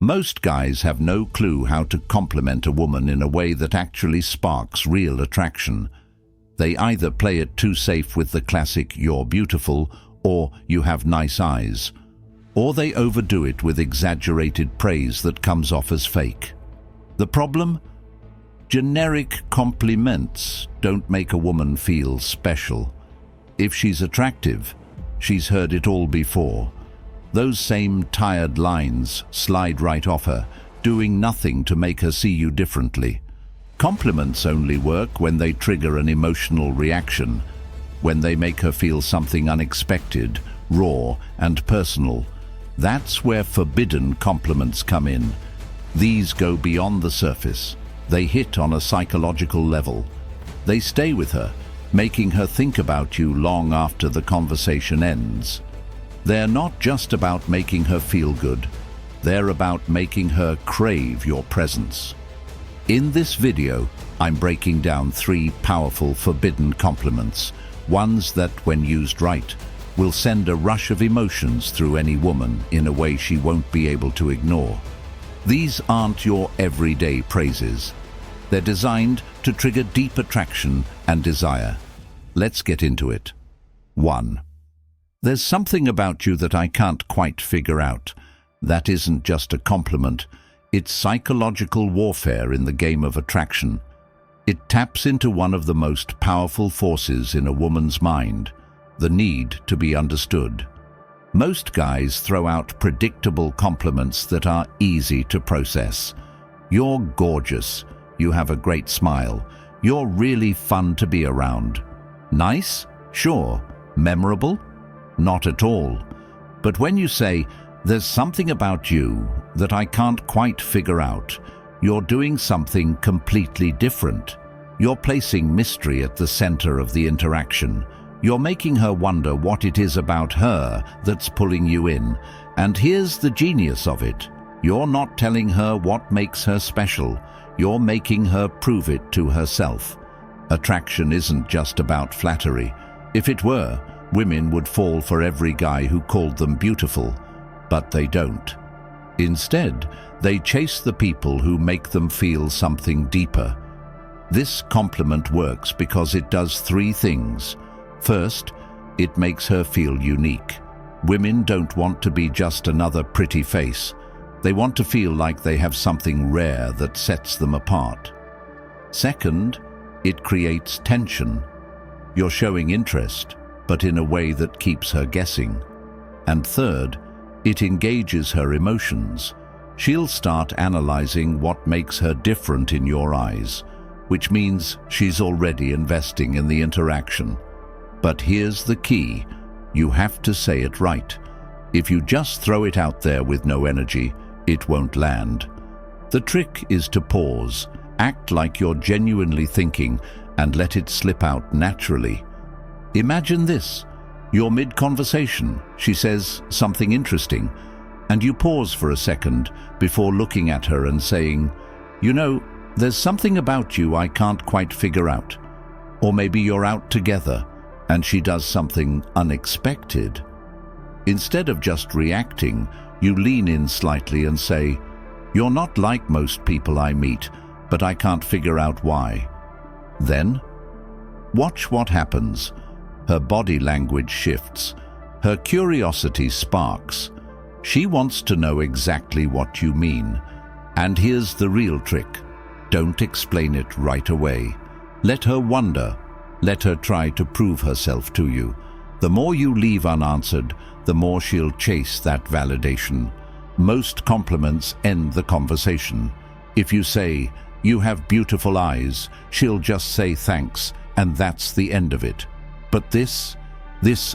Most guys have no clue how to compliment a woman in a way that actually sparks real attraction. They either play it too safe with the classic "you're beautiful" or "you have nice eyes," or they overdo it with exaggerated praise that comes off as fake. The problem? Generic compliments don't make a woman feel special. If she's attractive, she's heard it all before. Those same tired lines slide right off her, doing nothing to make her see you differently. Compliments only work when they trigger an emotional reaction, when they make her feel something unexpected, raw, and personal. That's where forbidden compliments come in. These go beyond the surface. They hit on a psychological level. They stay with her, making her think about you long after the conversation ends. They're not just about making her feel good. They're about making her crave your presence. In this video, I'm breaking down 3 powerful forbidden compliments, ones that, when used right, will send a rush of emotions through any woman in a way she won't be able to ignore. These aren't your everyday praises. They're designed to trigger deep attraction and desire. Let's get into it. 1. There's something about you that I can't quite figure out. That isn't just a compliment. It's psychological warfare in the game of attraction. It taps into one of the most powerful forces in a woman's mind, the need to be understood. Most guys throw out predictable compliments that are easy to process. "You're gorgeous. You have a great smile. You're really fun to be around." Nice? Sure. Memorable? Not at all. But when you say, "There's something about you that I can't quite figure out," you're doing something completely different. You're placing mystery at the center of the interaction. You're making her wonder what it is about her that's pulling you in. And here's the genius of it. You're not telling her what makes her special. You're making her prove it to herself. Attraction isn't just about flattery. If it were, women would fall for every guy who called them beautiful. But they don't. Instead, they chase the people who make them feel something deeper. This compliment works because it does 3 things. First, it makes her feel unique. Women don't want to be just another pretty face. They want to feel like they have something rare that sets them apart. Second, it creates tension. You're showing interest, but in a way that keeps her guessing. And third, it engages her emotions. She'll start analyzing what makes her different in your eyes, which means she's already investing in the interaction. But here's the key. You have to say it right. If you just throw it out there with no energy, it won't land. The trick is to pause, act like you're genuinely thinking, and let it slip out naturally. Imagine this. You're mid-conversation. She says something interesting, and you pause for a second before looking at her and saying, "You know, there's something about you I can't quite figure out." Or maybe you're out together, and she does something unexpected. Instead of just reacting, you lean in slightly and say, "You're not like most people I meet, but I can't figure out why." Then, watch what happens. Her body language shifts. Her curiosity sparks. She wants to know exactly what you mean. And here's the real trick. Don't explain it right away. Let her wonder. Let her try to prove herself to you. The more you leave unanswered, the more she'll chase that validation. Most compliments end the conversation. If you say, "You have beautiful eyes," she'll just say thanks, and that's the end of it. But this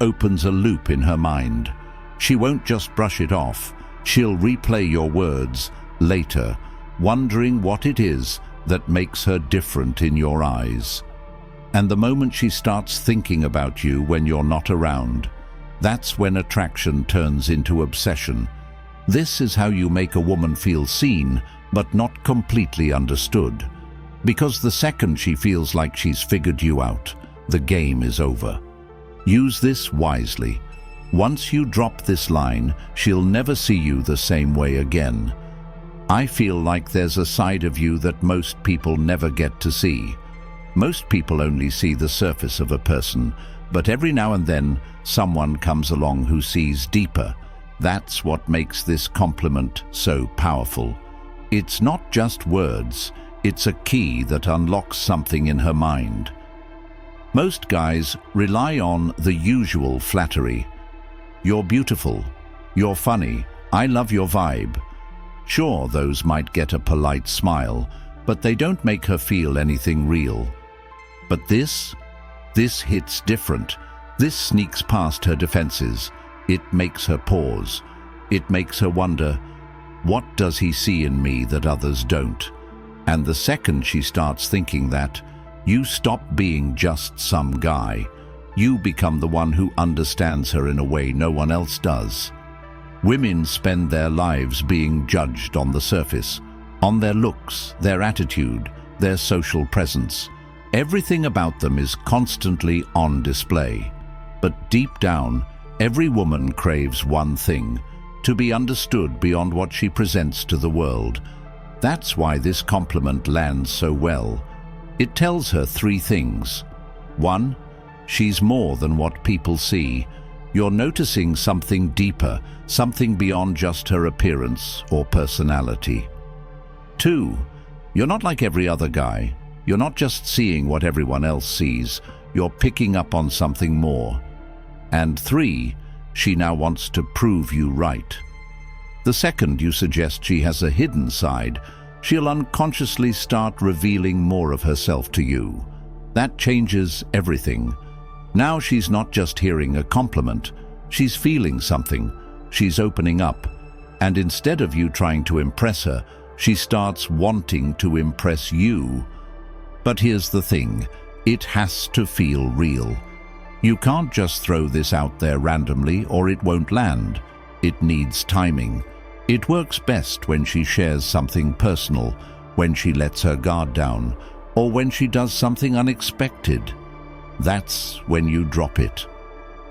opens a loop in her mind. She won't just brush it off. She'll replay your words later, wondering what it is that makes her different in your eyes. And the moment she starts thinking about you when you're not around, that's when attraction turns into obsession. This is how you make a woman feel seen, but not completely understood. Because the second she feels like she's figured you out, the game is over. Use this wisely. Once you drop this line, she'll never see you the same way again. I feel like there's a side of you that most people never get to see. Most people only see the surface of a person, but every now and then someone comes along who sees deeper. That's what makes this compliment so powerful. It's not just words, it's a key that unlocks something in her mind. Most guys rely on the usual flattery. You're beautiful, you're funny, I love your vibe. Sure, those might get a polite smile, but they don't make her feel anything real. But this hits different. This sneaks past her defenses. It makes her pause. It makes her wonder, what does he see in me that others don't? And the second she starts thinking that, you stop being just some guy. You become the one who understands her in a way no one else does. Women spend their lives being judged on the surface, on their looks, their attitude, their social presence. Everything about them is constantly on display. But deep down, every woman craves one thing, to be understood beyond what she presents to the world. That's why this compliment lands so well. It tells her three things. 1, she's more than what people see. You're noticing something deeper, something beyond just her appearance or personality. 2, you're not like every other guy. You're not just seeing what everyone else sees. You're picking up on something more. And 3, she now wants to prove you right. The second you suggest she has a hidden side, she'll unconsciously start revealing more of herself to you. That changes everything. Now she's not just hearing a compliment, she's feeling something, she's opening up. And instead of you trying to impress her, she starts wanting to impress you. But here's the thing, it has to feel real. You can't just throw this out there randomly or it won't land. It needs timing. It works best when she shares something personal, when she lets her guard down, or when she does something unexpected. That's when you drop it.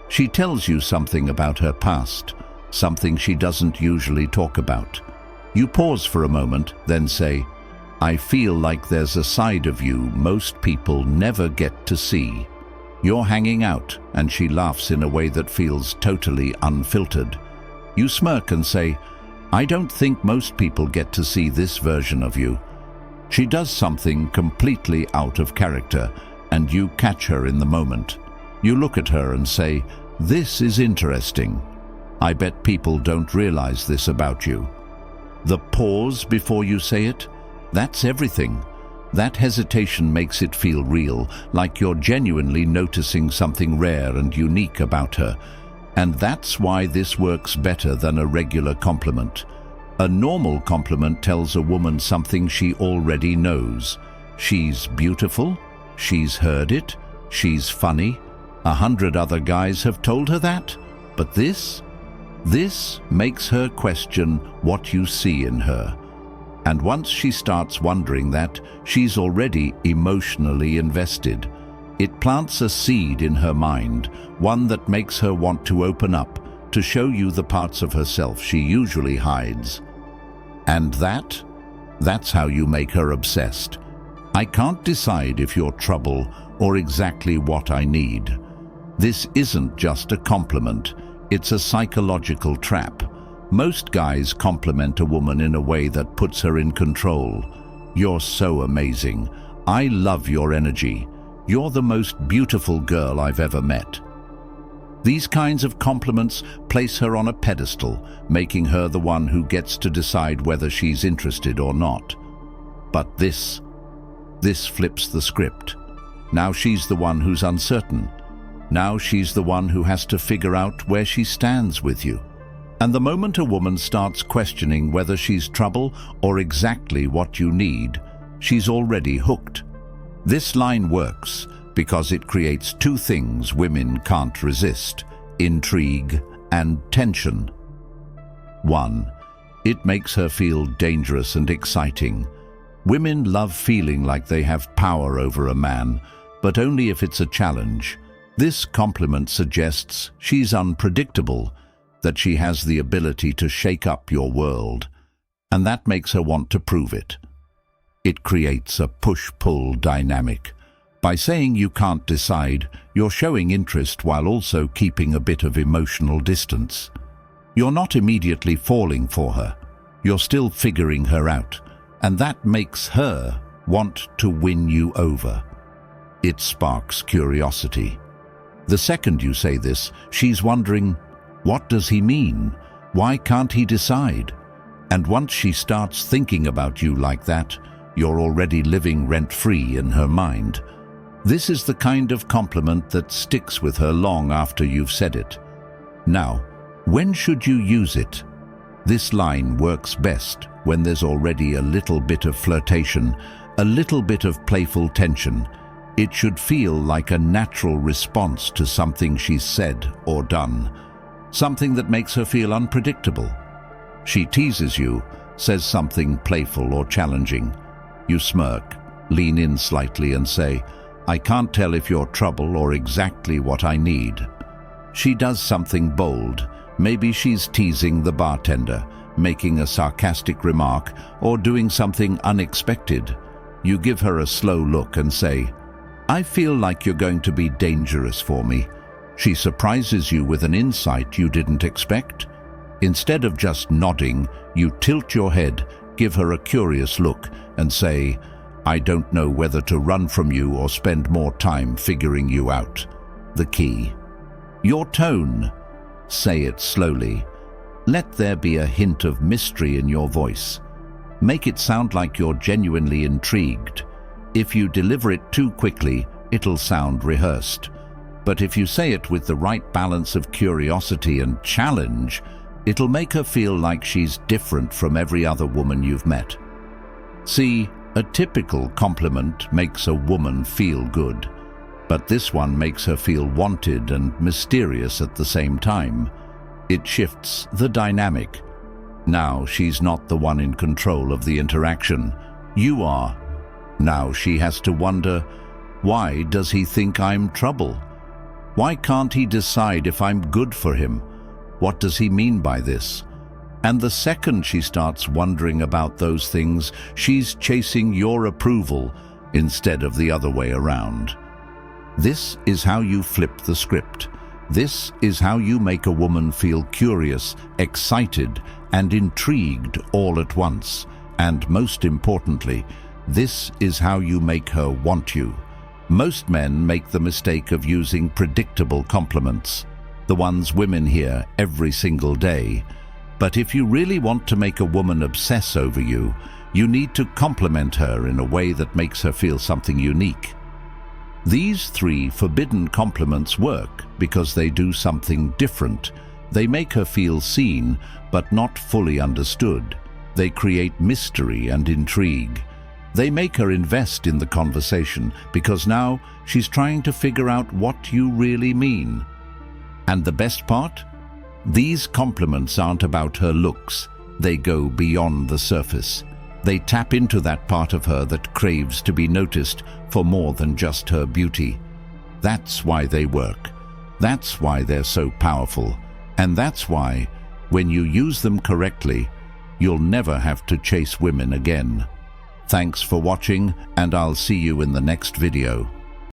She tells you something about her past, something she doesn't usually talk about. You pause for a moment, then say, I feel like there's a side of you most people never get to see. You're hanging out, and she laughs in a way that feels totally unfiltered. You smirk and say, I don't think most people get to see this version of you. She does something completely out of character, and you catch her in the moment. You look at her and say, this is interesting. I bet people don't realize this about you. The pause before you say it, that's everything. That hesitation makes it feel real, like you're genuinely noticing something rare and unique about her. And that's why this works better than a regular compliment. A normal compliment tells a woman something she already knows. She's beautiful, she's heard it, she's funny. 100 other guys have told her that. But this makes her question what you see in her. And once she starts wondering that, she's already emotionally invested. It plants a seed in her mind, one that makes her want to open up, to show you the parts of herself she usually hides. And that's how you make her obsessed. I can't decide if you're trouble or exactly what I need. This isn't just a compliment, it's a psychological trap. Most guys compliment a woman in a way that puts her in control. You're so amazing. I love your energy. You're the most beautiful girl I've ever met. These kinds of compliments place her on a pedestal, making her the one who gets to decide whether she's interested or not. But this flips the script. Now she's the one who's uncertain. Now she's the one who has to figure out where she stands with you. And the moment a woman starts questioning whether she's trouble or exactly what you need, she's already hooked. This line works because it creates two things women can't resist: intrigue and tension. 1. It makes her feel dangerous and exciting. Women love feeling like they have power over a man, but only if it's a challenge. This compliment suggests she's unpredictable, that she has the ability to shake up your world. and that makes her want to prove it. It creates a push-pull dynamic. By saying you can't decide, you're showing interest while also keeping a bit of emotional distance. You're not immediately falling for her. You're still figuring her out, and that makes her want to win you over. It sparks curiosity. The second you say this, she's wondering, what does he mean? Why can't he decide? And once she starts thinking about you like that, you're already living rent-free in her mind. This is the kind of compliment that sticks with her long after you've said it. Now, when should you use it? This line works best when there's already a little bit of flirtation, a little bit of playful tension. It should feel like a natural response to something she's said or done, something that makes her feel unpredictable. She teases you, says something playful or challenging. You smirk, lean in slightly and say, I can't tell if you're trouble or exactly what I need. She does something bold. Maybe she's teasing the bartender, making a sarcastic remark, or doing something unexpected. You give her a slow look and say, I feel like you're going to be dangerous for me. She surprises you with an insight you didn't expect. Instead of just nodding, you tilt your head, give her a curious look, and say, I don't know whether to run from you or spend more time figuring you out. The key. Your tone. Say it slowly. Let there be a hint of mystery in your voice. Make it sound like you're genuinely intrigued. If you deliver it too quickly, it'll sound rehearsed. But if you say it with the right balance of curiosity and challenge, it'll make her feel like she's different from every other woman you've met. See, a typical compliment makes a woman feel good, but this one makes her feel wanted and mysterious at the same time. It shifts the dynamic. Now she's not the one in control of the interaction. You are. Now she has to wonder, why does he think I'm trouble? Why can't he decide if I'm good for him? What does he mean by this? And the second she starts wondering about those things, she's chasing your approval instead of the other way around. This is how you flip the script. This is how you make a woman feel curious, excited, and intrigued all at once. And most importantly, this is how you make her want you. Most men make the mistake of using predictable compliments, the ones women hear every single day. But if you really want to make a woman obsess over you, you need to compliment her in a way that makes her feel something unique. These 3 forbidden compliments work because they do something different. They make her feel seen, but not fully understood. They create mystery and intrigue. They make her invest in the conversation because now she's trying to figure out what you really mean. And the best part? These compliments aren't about her looks. They go beyond the surface. They tap into that part of her that craves to be noticed for more than just her beauty. That's why they work. That's why they're so powerful. And that's why, when you use them correctly, you'll never have to chase women again. Thanks for watching, and I'll see you in the next video.